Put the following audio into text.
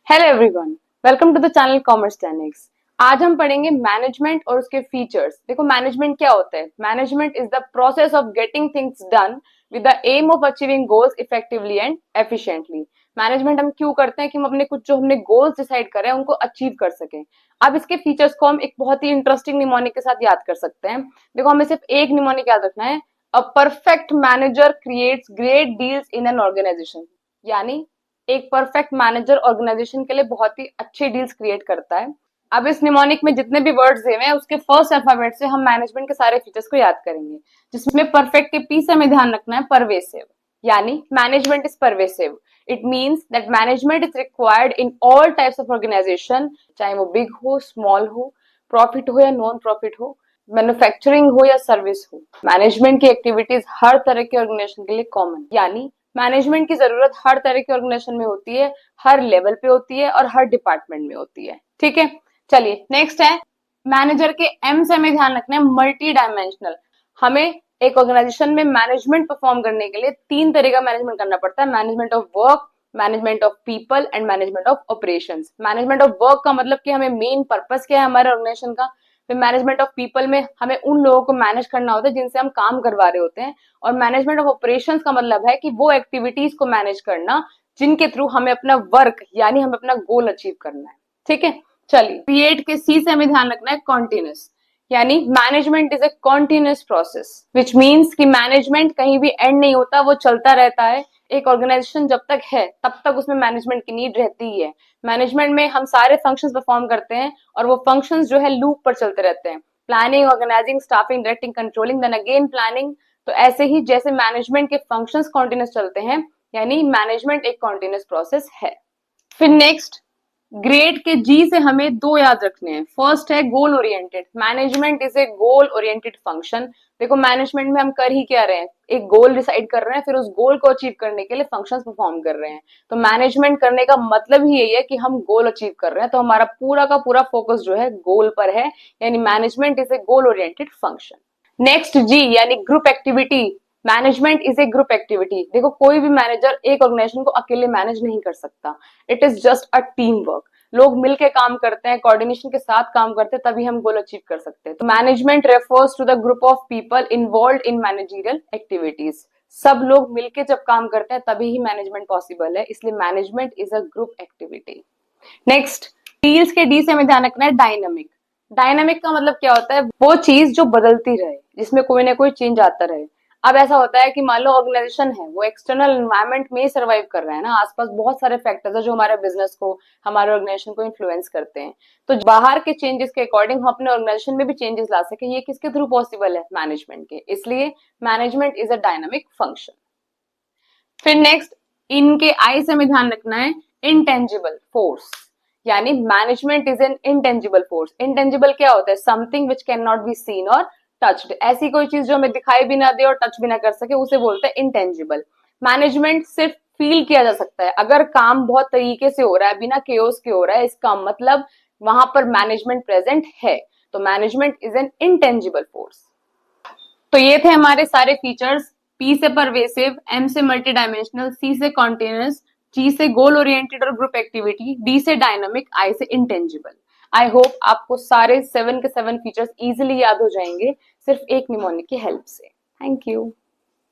Hello everyone, welcome to the channel commerce 10x। आज हम पढ़ेंगे मैनेजमेंट और उसके फीचर्स। देखो, मैनेजमेंट क्या होता है? Management is the process of getting things done with the aim of achieving goals effectively and efficiently. Management हम क्यों करते हैं कि हम अपने कुछ जो हमने गोल्स डिसाइड करे हैं उनको अचीव कर सकें। अब इसके फीचर्स को हम एक बहुत ही इंटरेस्टिंग निमोनिक के साथ याद कर सकते हैं। देखो, हमें सिर्फ एक निमोनिक याद रखना है। A perfect manager creates great deals in an organisation. यानी एक परफेक्ट मैनेजर ऑर्गेनाइजेशन के लिए बहुत ही अच्छे डील्स क्रिएट करता है। अब इस निमोनिक में जितने भी वर्ड्स दिए हुए हैं उसके फर्स्ट अल्फाबेट से हम मैनेजमेंट के सारे फीचर्स को याद करेंगे, जिसमें परफेक्ट के पी से हमें ध्यान रखना है परवेसिव। यानी management is pervasive. It means that management is required in all types of organisation, चाहे वो बिग हो, स्मॉल हो, प्रॉफिट हो या नॉन प्रॉफिट हो, मैन्युफैक्चरिंग हो या सर्विस हो। मैनेजमेंट की एक्टिविटीज हर तरह के ऑर्गेनाइजेशन के लिए कॉमन। यानी मैनेजमेंट की जरूरत हर तरह के ऑर्गेनाइजेशन में होती है, हर लेवल पे होती है और हर डिपार्टमेंट में होती है। ठीक है, चलिए नेक्स्ट है मैनेजर के एम से हमें ध्यान रखना है मल्टी डायमेंशनल। हमें एक ऑर्गेनाइजेशन में मैनेजमेंट परफॉर्म करने के लिए तीन तरह का मैनेजमेंट करना पड़ता है: management of work, management of people and management of operations. Management of work का मतलब कि हमें मेन पर्पस क्या है हमारे ऑर्गेनाइजेशन का। फिर मैनेजमेंट ऑफ पीपल में हमें उन लोगों को मैनेज करना होता है जिनसे हम काम करवा रहे होते हैं। और मैनेजमेंट ऑफ ऑपरेशंस का मतलब है कि वो एक्टिविटीज को मैनेज करना जिनके थ्रू हमें अपना वर्क यानी हमें अपना गोल अचीव करना है। ठीक है, चलिए क्रिएट के सी से हमें ध्यान रखना है कॉन्टिन्यूस। यानी management is a continuous process, which means कि मैनेजमेंट कहीं भी एंड नहीं होता, वो चलता रहता है। एक ऑर्गेनाइजेशन जब तक है तब तक उसमें मैनेजमेंट की नीड रहती ही है। मैनेजमेंट में हम सारे फंक्शंस परफॉर्म करते हैं और वो फंक्शंस जो है लूप पर चलते रहते हैं: planning, organising, staffing, directing, controlling, then again planning. तो ऐसे ही जैसे मैनेजमेंट के फंक्शंस कॉन्टिन्यूस चलते हैं, यानी मैनेजमेंट एक कॉन्टिन्यूस प्रोसेस है। फिर नेक्स्ट ग्रेड के जी से हमें दो याद रखने हैं। फर्स्ट है goal oriented. Management is a goal oriented function. देखो, मैनेजमेंट में हम कर ही क्या रहे हैं? एक गोल डिसाइड कर रहे हैं, फिर उस गोल को अचीव करने के लिए फंक्शंस परफॉर्म कर रहे हैं। तो मैनेजमेंट करने का मतलब ही यही है कि हम गोल अचीव कर रहे हैं, तो हमारा पूरा का पूरा फोकस जो है गोल पर है। यानी management is a goal oriented function. Next G यानी group activity. Management is a group activity. देखो, कोई भी मैनेजर एक ऑर्गेनाइजेशन को अकेले मैनेज नहीं कर सकता। It is just a team work. लोग मिलकर काम करते हैं, कोऑर्डिनेशन के साथ काम करते हैं, तभी हम गोल अचीव कर सकते हैं। तो management refers to the group of people involve in managerial activities. सब लोग मिलकर जब काम करते हैं तभी ही मैनेजमेंट पॉसिबल है, इसलिए management is a group activity. Next deals के डी से हमें ध्यान रखना है डायनामिक। डायनामिक का मतलब क्या होता है? वो चीज जो बदलती रहे, जिसमें कोई ना कोई चेंज आता रहे। अब ऐसा होता है कि मान लो ऑर्गेनाइजेशन है, वो एक्सटर्नल एनवायरनमेंट में ही सर्वाइव कर रहा है ना। आसपास बहुत सारे फैक्टर्स है जो हमारे बिजनेस को, हमारे ऑर्गेनाइजेशन को इन्फ्लुएंस करते हैं। तो बाहर के चेंजेस के अकॉर्डिंग हम अपने ऑर्गेनाइजेशन में भी चेंजेस ला सके, ये किसके थ्रू पॉसिबल है? मैनेजमेंट के। इसलिए management is a dynamic function. फिर नेक्स्ट इनके आई से हमें ध्यान रखना है इंटेंजिबल फोर्स। यानी management is an intangible force. Intangible क्या होता है? Something which can not be seen और टच्ड। ऐसी कोई चीज जो हमें दिखाई भी ना दे और टच भी ना कर सके, उसे बोलते हैं इंटेंजिबल। मैनेजमेंट सिर्फ फील किया जा सकता है। अगर काम बहुत तरीके से हो रहा है, बिना केओस के हो रहा है, इसका मतलब वहां पर मैनेजमेंट प्रेजेंट है। तो management is an intangible force. तो ये थे हमारे सारे फीचर्स। पी से परवेसिव, एम से मल्टी डायमेंशनल, सी से कॉन्टिन्यूस, जी से गोल ओरिएंटेड और ग्रुप एक्टिविटी, डी से डायनामिक, आई से इंटेंजिबल। आई होप आपको सारे 7 के 7 फीचर्स इजीली याद हो जाएंगे सिर्फ एक निमोनिक की हेल्प से। Thank you.